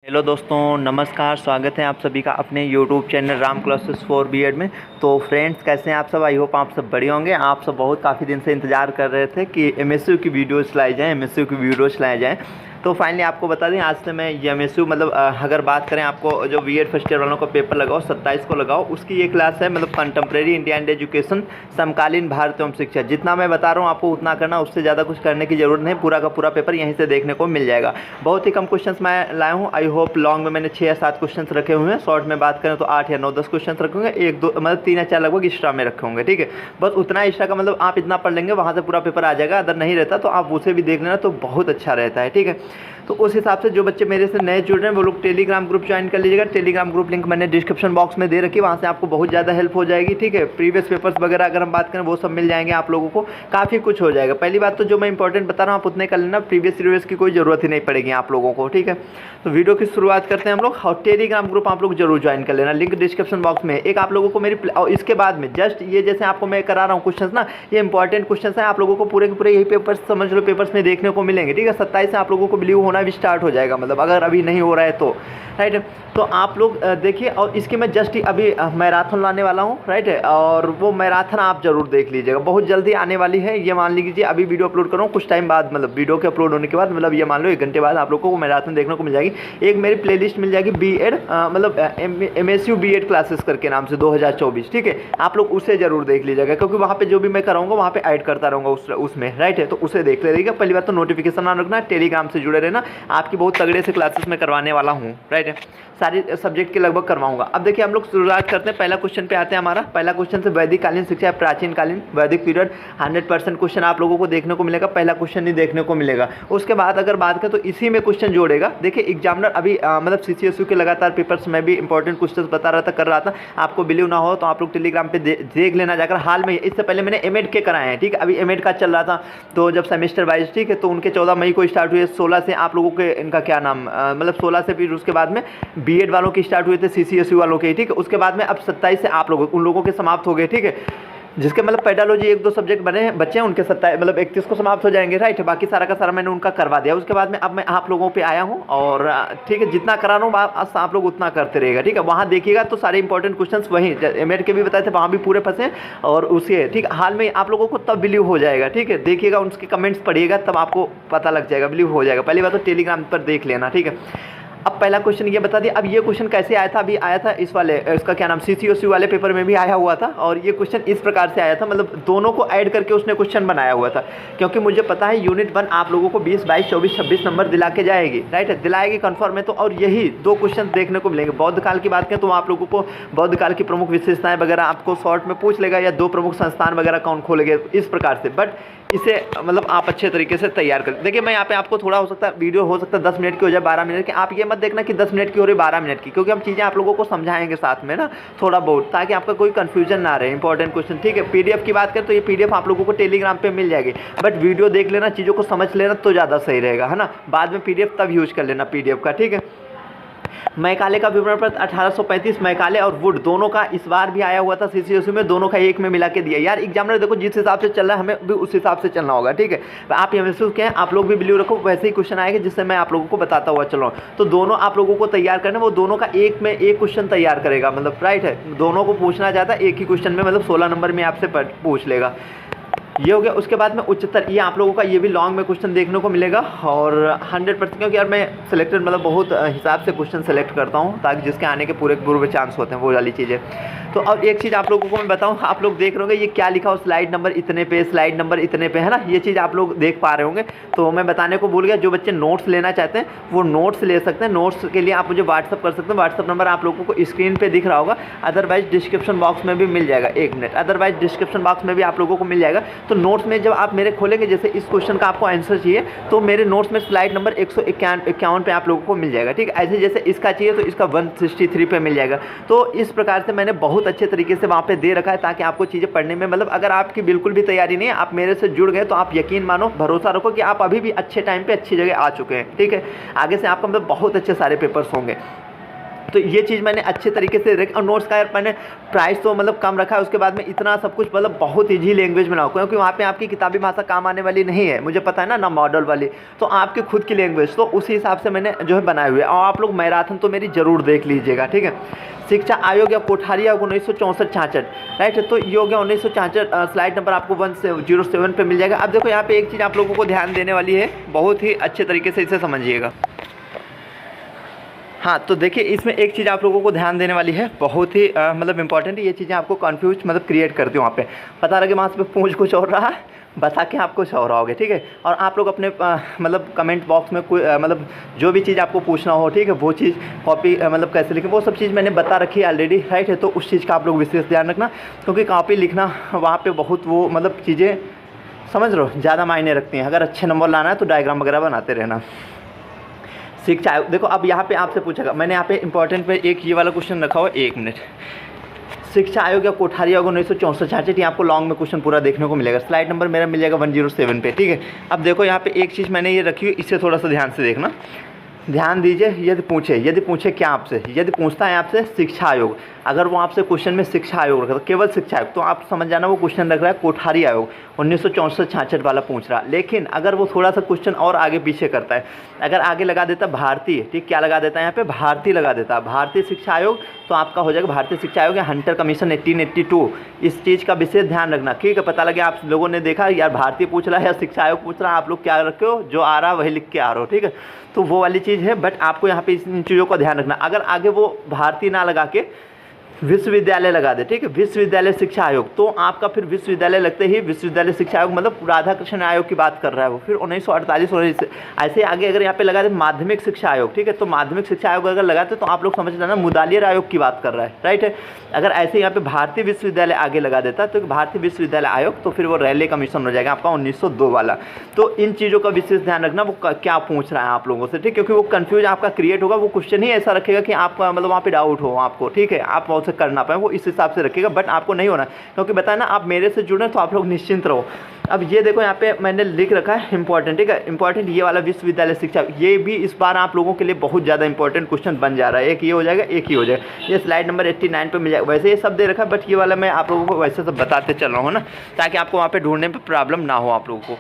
Hello दोस्तों, नमस्कार। स्वागत है आप सभी का अपने YouTube channel Ram classes for B Ed में। तो फ्रेंड्स, कैसे हैं आप सब? आई होप आप सब बढ़िया होंगे। आप सब बहुत काफ़ी दिन से इंतज़ार कर रहे थे कि एमएसयू की वीडियोस लाई जाएँ, एमएसयू की वीडियोस लाए जाएँ। तो फाइनली आपको बता दें, आज से मैं ये एमएसयू मतलब अगर बात करें, आपको जो बीएड फर्स्ट ईयर वालों का पेपर लगाओ 27 को लगाओ, उसकी ये क्लास है मतलब कंटेम्प्रेरी इंडिया एंड एजुकेशन, समकालीन भारत एवं शिक्षा। जितना मैं बता रहा हूँ आपको उतना करना, उससे ज़्यादा कुछ करने की जरूरत नहीं। पूरा का पूरा पेपर यहीं से देखने को मिल जाएगा। बहुत ही कम क्वेश्चन मैं लाया हूँ। आई होप लॉन्ग में मैंने 6 या 7 क्वेश्चन रखे हुए हैं। शॉर्ट में बात करें तो 8 या 9-10 क्वेश्चन रखे होंगे। 1-2 मतलब 3 या 4 लगभग एक्स्ट्रा में रखे होंगे। ठीक है, बस उतना एक्स्ट्रा का मतलब आप इतना पढ़ लेंगे, वहाँ से पूरा पेपर आ जाएगा। अगर नहीं रहता तो आप उसे भी देख लेना, तो बहुत अच्छा रहता है। ठीक है, तो उस हिसाब से जो बच्चे मेरे से नए जुड़ रहे हैं वो लोग टेलीग्राम ग्रुप ज्वाइन कर लीजिएगा। टेलीग्राम ग्रुप लिंक मैंने डिस्क्रिप्शन बॉक्स में दे रखी है, वहाँ से आपको बहुत ज़्यादा हेल्प हो जाएगी। ठीक है, प्रीवियस पेपर्स वगैरह अगर हम बात करें वो सब मिल जाएंगे आप लोगों को, काफ़ी कुछ हो जाएगा। पहली बात तो जो मैं इंपॉर्टेंट बता रहा हूँ आप उतने कर लेना, प्रीवियस की कोई ज़रूरत ही नहीं पड़ेगी आप लोगों को। ठीक है, तो वीडियो की शुरुआत करते हैं हम लोग। और टेलीग्राम ग्रुप आप लोग जरूर ज्वाइन कर लेना, लिंक डिस्क्रिप्शन बॉक्स में। एक आप लोगों को मेरी और इसके बाद में जस्ट ये जैसे आपको मैं करा रहा हूँ क्वेश्चन ना, ये इंपॉर्टेंट क्वेश्चन है, आप लोगों को पूरे के पूरे यही पेपर्स समझ लो पेपर्स में देखने को मिलेंगे। ठीक है, 27 से आप लोगों को बिलीव होना भी स्टार्ट हो जाएगा, मतलब अगर अभी नहीं हो रहा है तो। राइट, तो आप लोग देखिए। और इसकी मैं जस्ट अभी मैराथन लाने वाला हूँ। राइट, और वो मैराथन आप जरूर देख लीजिएगा, बहुत जल्दी आने वाली है। ये मान लीजिए अभी वीडियो अपलोड कर रहा हूँ, कुछ टाइम बाद मतलब वीडियो के अपलोड होने के बाद मतलब ये मान लो 1 घंटे बाद आप लोगों को मैराथन देखने को मिल जाएगी। एक मेरी प्लेलिस्ट मिल जाएगी बीएड मतलब एमएसयू बीएड क्लासेस करके नाम से 2024। ठीक है, आप लोग उसे जरूर देख लीजिएगा, क्योंकि वहाँ पे जो भी मैं कराऊंगा वहाँ पे ऐड करता रहूँगा उसमें। राइट है, तो उसे देख लीजिएगा। पहली बात तो नोटिफिकेशन ऑन रखना, टेलीग्राम से जुड़े रहना, आपकी बहुत तगड़े से क्लासेस में करवाने वाला हूँ। राइट है, सारे सब्जेक्ट के लगभग करवाऊंगा। अब देखिए हम लोग शुरुआत करते हैं, पहला क्वेश्चन पे आते हैं। हमारा पहला क्वेश्चन से वैदिक कालीन शिक्षा, प्राचीन कालीन वैदिक पीरियड। 100% क्वेश्चन आप लोगों को देखने को मिलेगा, पहला क्वेश्चन ही देखने को मिलेगा। उसके बाद अगर बात करें तो इसी में क्वेश्चन जोड़ेगा। देखिए एग्जामिनर अभी मतलब सीसीएसयू के लगातार पेपर्स में भी इंपॉर्टेंट क्वेश्चन बता रहा था, कर रहा था। आपको बिलीव ना हो तो आप लोग टेलीग्राम पे देख लेना जाकर। हाल में इससे पहले मैंने एमएड के कराए हैं। ठीक है, अभी एमएड का चल रहा था, तो जब सेमेस्टर वाइज, ठीक है, तो उनके 14 मई को स्टार्ट हुए। 16 से आप लोगों के इनका क्या नाम मतलब 16 से फिर उसके बाद में बीएड वालों की स्टार्ट हुए थे, सीसीएसयू वालों के। ठीक है, उसके बाद में अब 27 से आप लोगों उन लोगों के समाप्त हो गए। ठीक है, जिसके मतलब पेडालॉजी 1-2 सब्जेक्ट बने हैं बच्चे हैं, उनके 27 मतलब 31 को समाप्त हो जाएंगे। राइट, बाकी सारा का सारा मैंने उनका करवा दिया। उसके बाद में अब मैं आप लोगों पे आया हूँ और ठीक है, जितना करा रहा हूँ आप लोग उतना करते रहेगा। ठीक है, वहाँ देखिएगा तो सारे इंपॉर्टेंट क्वेश्चन वहीं एमएड के भी बताए थे, वहाँ भी पूरे फंसे और उसी। ठीक है, हाल में आप लोगों को तब बिलीव हो जाएगा। ठीक है, देखिएगा उनके कमेंट्स पढ़िएगा, तब आपको पता लग जाएगा, बिलीव हो जाएगा। पहली बात तो टेलीग्राम पर देख लेना। ठीक है, अब पहला क्वेश्चन ये बता दिया। अब ये क्वेश्चन कैसे आया था? अभी आया था इस वाले इसका क्या नाम सीसीएसयू वाले पेपर में भी आया हुआ था, और ये क्वेश्चन इस प्रकार से आया था, मतलब दोनों को ऐड करके उसने क्वेश्चन बनाया हुआ था। क्योंकि मुझे पता है यूनिट 1 आप लोगों को 20, 22, 24, 26 नंबर दिला के जाएगी। राइट, दिलाएगी कंफर्म है। तो और यही 2 क्वेश्चन देखने को मिलेंगे। बौद्ध काल की बात करें तो आप लोगों को बौद्ध काल की प्रमुख विशेषताएं वगैरह आपको शॉर्ट में पूछ लेगा, या 2 प्रमुख संस्थान वगैरह कौन खोलेंगे, इस प्रकार से। बट इसे मतलब आप अच्छे तरीके से तैयार कर। देखिए मैं यहाँ पे आपको थोड़ा हो सकता है वीडियो हो सकता है 10 मिनट की हो जाए, 12 मिनट की। आप ये मत देखना कि 10 मिनट की हो रही 12 मिनट की, क्योंकि हम चीज़ें आप लोगों को समझाएंगे साथ में ना थोड़ा बहुत, ताकि आपका कोई कंफ्यूजन ना रहे। Important question. ठीक है, पीडीएफ की बात करें तो ये पीडीएफ आप लोगों को टेलीग्राम पे मिल जाएगी, बट वीडियो देख लेना, चीज़ों को समझ लेना तो ज़्यादा सही रहेगा, है ना। बाद में पीडीएफ तब यूज कर लेना पीडीएफ का। ठीक है, मैकाले का विवरण पत्र 1835 मैकाले और वुड दोनों का इस बार भी आया हुआ था सीसीएसयू में, दोनों का एक में मिला के दिया। यार एग्जामिनर देखो जिस हिसाब से चल रहा है हमें भी उस हिसाब से चलना होगा। ठीक है, आप ये महसूस करें, आप लोग भी बिलीव रखो, वैसे ही क्वेश्चन आएगा जिससे मैं आप लोगों को बताता हुआ चल रहा हूँ। तो दोनों आप लोगों को तैयार करना, वो दोनों का एक में एक क्वेश्चन तैयार करेगा, मतलब राइट है। दोनों को पूछना चाहता है एक ही क्वेश्चन में, मतलब 16 नंबर में आपसे पूछ लेगा। ये हो गया। उसके बाद में उच्चतर, ये आप लोगों का ये भी लॉन्ग में क्वेश्चन देखने को मिलेगा, और 100% क्योंकि यार मैं सिलेक्टेड मतलब बहुत हिसाब से क्वेश्चन सेलेक्ट करता हूँ, ताकि जिसके आने के पूरे पूर्व चांस होते हैं वो वाली चीज़ें। तो अब एक चीज़ आप लोगों को मैं बताऊँ, आप लोग देख रहे होंगे ये क्या लिखा हो, स्लाइड नंबर इतने पे, स्लाइड नंबर इतने पे, है ना। ये चीज़ आप लोग देख पा रहे होंगे। तो मैं बताने को भूल गया, जो बच्चे नोट्स लेना चाहते हैं वो नोट्स ले सकते हैं। नोट्स के लिए आप मुझे व्हाट्सअप कर सकते हैं। व्हाट्सअप नंबर आप लोगों को स्क्रीन पे दिख रहा होगा, अदरवाइज डिस्क्रिप्शन बॉक्स में भी मिल जाएगा। 1 मिनट, अदरवाइज डिस्क्रिप्शन बॉक्स में भी आप लोगों को मिल जाएगा। तो नोट्स में जब आप मेरे खोलेंगे, जैसे इस क्वेश्चन का आपको आंसर चाहिए, तो मेरे नोट्स में स्लाइड नंबर 151 पे आप लोगों को मिल जाएगा। ठीक है, ऐसे जैसे इसका चाहिए तो इसका 163 पे मिल जाएगा। तो इस प्रकार से मैंने बहुत अच्छे तरीके से वहाँ पे दे रखा है, ताकि आपको चीज़ें पढ़ने में मतलब अगर आपकी बिल्कुल भी तैयारी नहीं है, आप मेरे से जुड़ गए तो आप यकीन मानो, भरोसा रखो कि आप अभी भी अच्छे टाइम पे अच्छी जगह आ चुके हैं। ठीक है, आगे से आपका मतलब बहुत अच्छे सारे पेपर्स होंगे। तो ये चीज़ मैंने अच्छे तरीके से और नोट्स का यार मैंने प्राइस तो मतलब कम रखा है, उसके बाद में इतना सब कुछ मतलब बहुत ईजी लैंग्वेज में लाऊं, क्योंकि वहाँ पे आपकी किताबी भाषा काम आने वाली नहीं है, मुझे पता है ना मॉडल वाली, तो आपकी खुद की लैंग्वेज, तो उसी हिसाब से मैंने जो है बनाए हुए। और आप लोग मैराथन तो मेरी ज़रूर देख लीजिएगा, ठीक है। शिक्षा आयोग या कोठारी आयोग 1964-66, राइट है। तो ये हो गया 1964, स्लाइड नंबर आपको 107 पे मिल जाएगा। अब देखो यहाँ पे एक चीज़ आप लोगों को ध्यान देने वाली है, बहुत ही अच्छे तरीके से इसे समझिएगा। हाँ, तो देखिए इसमें एक चीज़ आप लोगों को ध्यान देने वाली है, बहुत ही मतलब इंपॉर्टेंट है। ये चीज़ें आपको कंफ्यूज मतलब क्रिएट करती हूँ वहाँ पे, पता लगे वहाँ पे पूछ कुछ और रहा है, बता के आप कुछ और आओगे, ठीक है। और आप लोग अपने मतलब कमेंट बॉक्स में कोई मतलब जो भी चीज़ आपको पूछना हो, ठीक है, वो चीज़ कॉपी मतलब कैसे लिखें वो सब चीज़ मैंने बता रखी है ऑलरेडी, राइट है। तो उस चीज़ का आप लोग विशेष ध्यान रखना, क्योंकि कॉपी लिखना वहाँ पर बहुत वो मतलब चीज़ें समझ लो ज़्यादा मायने रखती हैं। अगर अच्छे नंबर लाना है तो डायग्राम वगैरह बनाते रहना। शिक्षा आयोग देखो, अब यहाँ पे आपसे पूछेगा, मैंने यहाँ पे इंपॉर्टेंट पे एक ये वाला क्वेश्चन रखा हुआ, 1 मिनट। शिक्षा आयोग या कोठारी आयोग 1964-66, ये आपको लॉन्ग में क्वेश्चन पूरा देखने को मिलेगा। स्लाइड नंबर मेरा मिल जाएगा 107 पे, ठीक है। अब देखो यहाँ पे एक चीज़ मैंने ये रखी हुई, इससे थोड़ा सा ध्यान से देखना, ध्यान दीजिए। यदि पूछे क्या आपसे, यदि पूछता है आपसे शिक्षा आयोग, अगर वो आपसे क्वेश्चन में शिक्षा आयोग रखा, केवल शिक्षा आयोग, तो आप समझ जाना वो क्वेश्चन रख रहा है कोठारी आयोग 1964-66 वाला पूछ रहा। लेकिन अगर वो थोड़ा सा क्वेश्चन और आगे पीछे करता है, अगर आगे लगा देता भारतीय, ठीक, क्या लगा देता है यहाँ पे, भारतीय लगा देता है, भारतीय शिक्षा आयोग, तो आपका हो जाएगा भारतीय शिक्षा आयोग या हंटर कमीशन 1882। इस चीज़ का विशेष ध्यान रखना, ठीक है। पता लगे आप लोगों ने देखा यार भारतीय पूछ रहा है या शिक्षा आयोग पूछ रहा है, आप लोग क्या रखे हो, जो आ रहा है वही लिख के आ रहे हो, ठीक है। तो वो वाली चीज़ है, बट आपको यहाँ पे इन चीज़ों का ध्यान रखना। अगर आगे वो भारतीय ना लगा के विश्वविद्यालय लगा दे, ठीक है, विश्वविद्यालय शिक्षा आयोग, तो आपका फिर विश्वविद्यालय लगते ही विश्वविद्यालय शिक्षा आयोग मतलब राधा कृष्ण आयोग की बात कर रहा है वो, फिर 1948 ऐसे आगे अगर यहाँ पे लगा दे माध्यमिक शिक्षा आयोग, ठीक है, तो माध्यमिक शिक्षा आयोग अगर लगाते तो आप लोग समझ लेना मुदालियर आयोग की बात कर रहा है, राइट है। अगर ऐसे यहाँ पे भारतीय विश्वविद्यालय आगे लगा देता तो भारतीय विश्वविद्यालय आयोग, तो फिर वो रेलवे कमीशन हो जाएगा आपका 1902 वाला। तो इन चीज़ों का विशेष ध्यान रखना, वो क्या पूछ रहा है आप लोगों से, ठीक, क्योंकि वो कंफ्यूज आपका क्रिएट होगा, वो क्वेश्चन ही ऐसा रखेगा कि आपका मतलब वहाँ पे डाउट हो आपको, ठीक है, आप बहुत से कर ना पाए, वो इस हिसाब से रखेगा, बट आपको नहीं होना, क्योंकि बताया ना आप मेरे से जुड़े तो आप लोग निश्चिंत रहो। अब ये देखो यहाँ पे मैंने लिख रखा है इंपॉर्टेंट, ठीक है, इंपॉर्टेंट ये वाला विश्वविद्यालय शिक्षा, ये भी इस बार आप लोगों के लिए बहुत ज़्यादा इंपॉर्टेंट क्वेश्चन बन जा रहा है। एक ये हो जाएगा, एक ही हो जाएगा, ये स्लाइड नंबर 89 पे मिल जाएगा। वैसे ये सब दे रखा है, बट ये वाला मैं आप लोगों को वैसे सब बताते चल रहा हूँ ना, ताकि आपको वहाँ पे ढूंढने पे प्रॉब्लम ना हो आप लोगों को।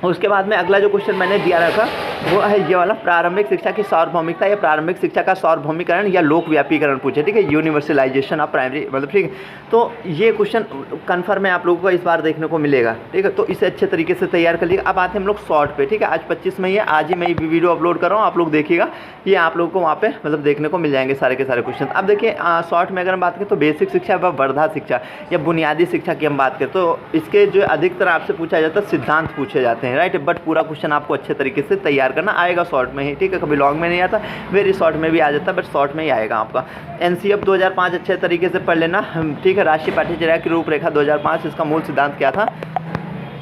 उसके बाद में अगला जो क्वेश्चन मैंने दिया रखा वो है ये वाला, प्रारंभिक शिक्षा की सार्वभौमिकता या प्रारंभिक शिक्षा का सार्वभौमिकरण या लोकव्यापीकरण पूछे, ठीक है, यूनिवर्सलाइजेशन ऑफ प्राइमरी मतलब, ठीक है। तो ये क्वेश्चन कन्फर्म है आप लोगों को इस बार देखने को मिलेगा, ठीक है, तो इसे अच्छे तरीके से तैयार कर लीजिएगा। अब आते हैं हम लोग शॉर्ट पे, ठीक है, आज 25 मई है, आज ही मैं वीडियो अपलोड कर रहा हूँ, आप लोग देखिएगा, ये आप लोगों को वहाँ पे मतलब देखने को मिल जाएंगे सारे के सारे क्वेश्चन। अब देखिए शॉर्ट में अगर हम बात करें तो बेसिक शिक्षा व वर्धा शिक्षा या बुनियादी शिक्षा की हम बात करें तो इसके जो अधिकतर आपसे पूछा जाता है सिद्धांत पूछे जाते हैं, राइट, बट पूरा क्वेश्चन आपको अच्छे तरीके से तैयार करना आएगा शॉर्ट में ही, ठीक है, कभी लॉन्ग में नहीं आता, वेरी शॉर्ट में भी आ जाता है, बट शॉर्ट में ही आएगा आपका। एनसीएफ 2005 अच्छे तरीके से पढ़ लेना, ठीक है, राष्ट्रीय पाठ्यचर्या की रूपरेखा 2005, इसका मूल सिद्धांत क्या था,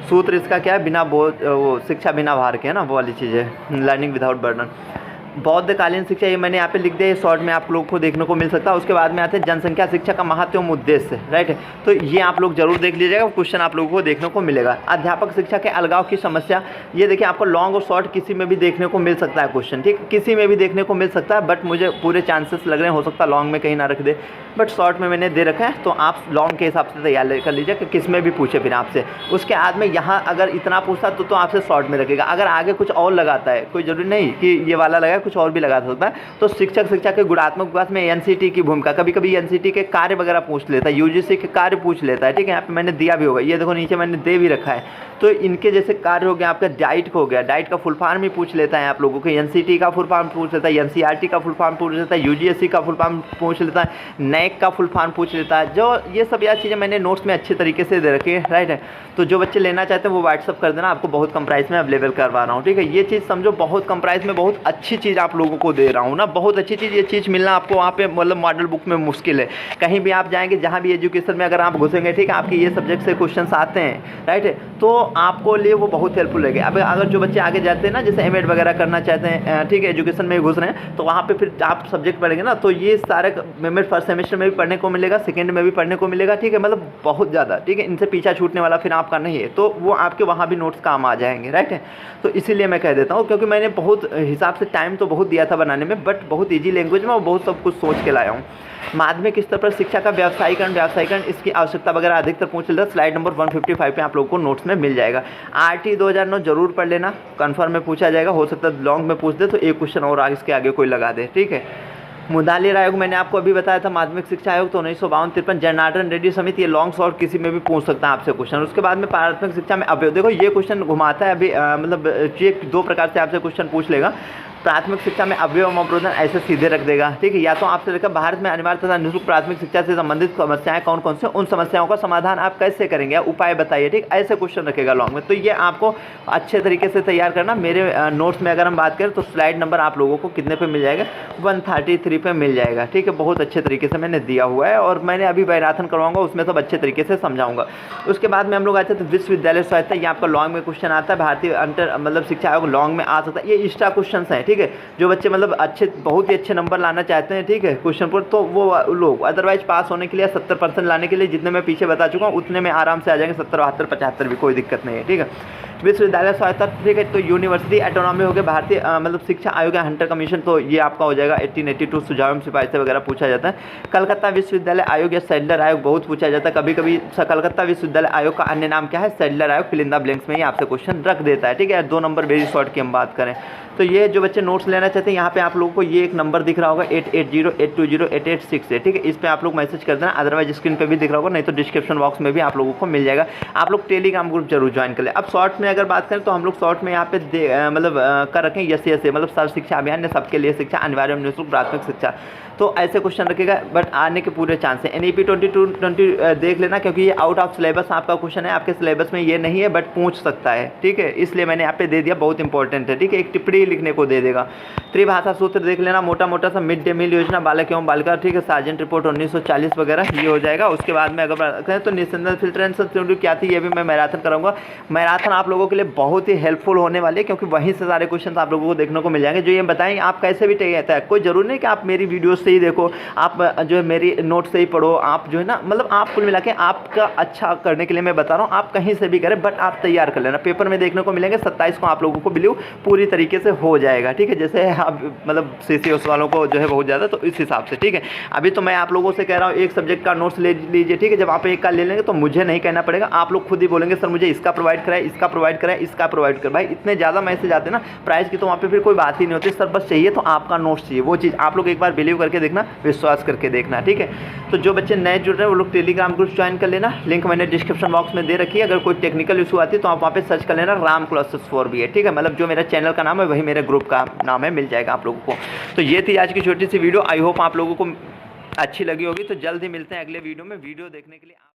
सूत्र इसका क्या है, बिना बोझ वो शिक्षा बिना भार के, है ना, वो वाली चीज़ है, लर्निंग विदाउट बर्डन। बौद्धकालीन शिक्षा ये मैंने यहाँ पे लिख दिया, ये शॉर्ट में आप लोग को देखने को मिल सकता है। उसके बाद में आते हैं जनसंख्या शिक्षा का महत्व एवं उद्देश्य, राइट है, तो ये आप लोग जरूर देख लीजिएगा, क्वेश्चन आप लोगों को देखने को मिलेगा। अध्यापक शिक्षा के अलगाव की समस्या, ये देखिए आपको लॉन्ग और शॉर्ट किसी में भी देखने को मिल सकता है क्वेश्चन, ठीक, किसी में भी देखने को मिल सकता है, बट मुझे पूरे चांसेस लग रहे हैं हो सकता है लॉन्ग में कहीं ना रख दे, बट शॉर्ट में मैंने दे रखा है, तो आप लॉन्ग के हिसाब से तैयार कर लीजिए कि किस में भी पूछे फिर आपसे। उसके बाद में यहाँ अगर इतना पूछता तो आपसे शॉर्ट में रखेगा, अगर आगे कुछ और लगाता है, कोई जरूरी नहीं कि ये वाला लगा, कुछ और भी लगा सकता है, तो शिक्षक शिक्षा के गुणात्मक विकास में एनसीटी की भूमिका, कभी कभी एनसीटी के कार्य वगैरह पूछ लेता है, यूजीसी के कार्य पूछ लेता है, ठीक है, यहाँ पे मैंने दिया भी होगा, ये देखो नीचे मैंने दे भी रखा है, तो इनके जैसे कार्य हो गया आपका, डाइट हो गया, डाइट का फुल फॉर्म ही पूछ लेता है आप लोगों को, एनसीटी का फुल फॉर्म पूछ लेता है, एनसीईआरटी का फुल फॉर्म पूछ लेता है, यूजीसी का फुल फॉर्म पूछ लेता है, नैक का फुल फॉर्म पूछ लेता है, जो ये सब यार चीज़ें मैंने नोट्स में अच्छे तरीके से दे रखी है, राइट है। तो जो बच्चे लेना चाहते हैं वो व्हाट्सअप कर देना, आपको बहुत कम प्राइस में अवेलेबल करवा रहा हूँ, ठीक है, ये चीज़ समझो बहुत कम प्राइस में बहुत अच्छी चीज़ आप लोगों को दे रहा हूँ ना, बहुत अच्छी चीज़, ये चीज़ मिलना आपको वहाँ पे मतलब मॉडल बुक में मुश्किल है, कहीं भी आप जाएंगे जहाँ भी एजुकेशन में अगर आप घुसेंगे, ठीक है, आपके ये सब्जेक्ट से क्वेश्चन आते हैं, राइट है, तो आपको लिए वो बहुत हेल्पफुल लगेगा। अब अगर जो बच्चे आगे जाते हैं ना, जैसे एमएड वगैरह करना चाहते हैं, ठीक है, एजुकेशन में घुस रहे हैं, तो वहाँ पे फिर आप सब्जेक्ट पढ़ेंगे ना, तो ये सारे मेरे फर्स्ट सेमेस्टर में भी पढ़ने को मिलेगा, सेकेंड में भी पढ़ने को मिलेगा, ठीक है, मतलब बहुत ज़्यादा, ठीक है, इनसे पीछा छूटने वाला फिर आपका नहीं है, तो वो आपके वहाँ भी नोट्स काम आ जाएंगे, राइट है। तो इसीलिए मैं कह देता हूँ, क्योंकि मैंने बहुत हिसाब से टाइम तो बहुत दिया था बनाने में, बट बहुत ईजी लैंग्वेज में और बहुत सब कुछ सोच के लाया हूँ। माध्यमिक स्तर पर शिक्षा का व्यावसायीकरण इसकी आवश्यकता वगैरह अधिकतर पूछ लेता है। स्लाइड नंबर 155 पे आप लोगों को नोट्स में मिल जाएगा। आरटी 2009 जरूर पढ़ लेना, कन्फर्म में पूछा जाएगा, हो सकता है लॉन्ग में पूछ दे तो एक क्वेश्चन और आगे इसके आगे कोई लगा दे, ठीक है। मुदालिर आयोग मैंने आपको अभी बताया था, माध्यमिक शिक्षा आयोग तो 1952-53। जनार्दन रेड्डी समिति, ये लॉन्ग शॉर्ट किसी में भी पूछ सकता है आपसे क्वेश्चन। उसके बाद में प्राथमिक शिक्षा में अवयव, देखो ये क्वेश्चन घुमाता है अभी, मतलब ये दो प्रकार से आपसे क्वेश्चन पूछ लेगा। प्राथमिक शिक्षा में अवयव अवरोधन ऐसे सीधे रख देगा, ठीक है। या तो आपसे लिखा भारत में अनिवार्य तथा निःशुल्क प्राथमिक शिक्षा से संबंधित समस्याएं कौन कौन से, उन समस्याओं का समाधान आप कैसे करेंगे, उपाय बताइए, ठीक, ऐसे क्वेश्चन रखेगा लॉन्ग में। तो ये आपको अच्छे तरीके से तैयार करना। मेरे नोट्स में अगर हम बात करें तो स्लाइड नंबर आप लोगों को कितने पे मिल जाएगा, 133 पे मिल जाएगा, ठीक है। बहुत अच्छे तरीके से मैंने दिया हुआ है और मैंने अभी मैराथन करवाऊंगा, उसमें सब अच्छे तरीके से समझाऊंगा। उसके बाद में हम लोग आते हैं तो विश्वविद्यालय स्वायत्तता, ये आपका लॉन्ग में क्वेश्चन आता है। भारतीय अंतर मतलब शिक्षा आयोग लॉन्ग में आ सकता है। ये एक्स्ट्रा क्वेश्चन हैं, ठीक है, जो बच्चे मतलब अच्छे बहुत ही अच्छे नंबर लाना चाहते हैं, ठीक है, क्वेश्चन पर, तो वो लोग अदरवाइज पास होने के लिए 70% लाने के लिए जितने मैं पीछे बता चुका हूँ उतने में आराम से आ जाएंगे, 70, 72, 75 भी कोई दिक्कत नहीं है, ठीक है। विश्वविद्यालय स्वायत्तता, ठीक है, तो यूनिवर्सिटी ऑटोनॉमी हो गया। भारतीय मतलब शिक्षा आयोग या हंटर कमीशन, तो ये आपका हो जाएगा 1882, सुझाव एवं सिफारिशें वगैरह पूछा जाता है। कलकत्ता विश्वविद्यालय आयोग या सैडलर आयोग बहुत पूछा जाता है कभी कभी। कलकत्ता विश्वविद्यालय आयोग का अन्य नाम क्या है, सैडलर आयोग। फिल इन द ब्लैंक्स में ही आपसे क्वेश्चन रख देता है, ठीक है। 2 नंबर वेरी शॉर्ट की हम बात करें तो ये जो बच्चे नोट्स लेना चाहते हैं, यहाँ पे आप लोगों को ये एक नंबर दिख रहा होगा 8808208886 है, ठीक है। इस पे आप लोग मैसेज कर देना, अदरवाइज स्क्रीन पे भी दिख रहा होगा, नहीं तो डिस्क्रिप्शन बॉक्स में भी आप लोगों को मिल जाएगा। आप लोग टेलीग्राम ग्रुप जरूर ज्वाइन कर ले। अब शॉर्ट में अगर बात करें तो हम लोग शॉर्ट में यहाँ पे मतलब कर रखें यस मतलब सर्व शिक्षा अभियान ने सबके लिए शिक्षा अनिवार्य एवं निःशुल्क प्राथमिक शिक्षा, तो ऐसे क्वेश्चन रखेगा, बट आने के पूरे चांस है। NEP 2220 देख लेना, क्योंकि ये आउट ऑफ सिलेबस आपका क्वेश्चन है, आपके सिलेबस में ये नहीं है बट पूछ सकता है, ठीक है, इसलिए मैंने यहाँ पे दे दिया, बहुत इंपॉर्टेंट है, ठीक है। एक टिप्पणी लिखने को दे देगा। त्रिभाषा सूत्र देख लेना, मोटा मोटा सा मिड डे मील योजना, बालक एवं बालिका, ठीक है, सार्जेंट रिपोर्ट 1940 वगैरह ये हो जाएगा। उसके बाद में अगर बात करें तो निस्संदेह फिल्ट्रेशन थ्योरी क्या थी, ये भी मैं मैराथन कराऊंगा। मैराथन आप लोगों के लिए बहुत ही हेल्पफुल होने वाली है, क्योंकि वहीं से सारे क्वेश्चन आप लोगों को देखने को मिल जाएंगे, जो ये बताएंगे आप कैसे भी तैयार है। कोई जरूर नहीं कि आप मेरी वीडियो से ही देखो, आप जो है मेरी नोट से ही पढ़ो, आप जो है ना, मतलब आप कुल मिला के आपका अच्छा करने के लिए मैं बता रहा हूँ, आप कहीं से भी करें बट आप तैयार कर लेना। पेपर में देखने को मिलेंगे 27 को आप लोगों को बिलीव पूरी तरीके से हो जाएगा, ठीक है। जैसे आप मतलब CCOS वालों को जो है बहुत ज़्यादा, तो इस हिसाब से, ठीक है। अभी तो मैं आप लोगों से कह रहा हूँ एक सब्जेक्ट का नोट्स ले लीजिए, ठीक है। जब आप एक का ले लेंगे तो मुझे नहीं कहना पड़ेगा, आप लोग खुद ही बोलेंगे सर मुझे इसका प्रोवाइड कराए, इसका प्रोवाइड कराए, इसका प्रोवाइड कर। भाई इतने ज़्यादा मैसेज आते हैं ना प्राइस की, तो वहाँ पे फिर कोई बात ही नहीं होती। सर बस चाहिए तो आपका नोट्स चाहिए, वो चीज़ आप लोग एक बार बिलीव करके देखना, विश्वास करके देखना, ठीक है। तो जो बच्चे नए जुड़ रहे हैं वो लोग टेलीग्राम ग्रुप ज्वाइन कर लेना, लिंक मैंने डिस्क्रिप्शन बॉक्स में दे रखी है। अगर कोई टेक्निकल इशू आती है तो आप वहाँ पे सर्च कर लेना राम क्लासेस 4BA, ठीक है। मतलब जो मेरा चैनल का नाम है वही मेरे ग्रुप का नाम है, मिल जाएगा आप लोगों को। तो ये थी आज की छोटी सी वीडियो, आई होप आप लोगों को अच्छी लगी होगी। तो जल्द ही मिलते हैं अगले वीडियो में। वीडियो देखने के लिए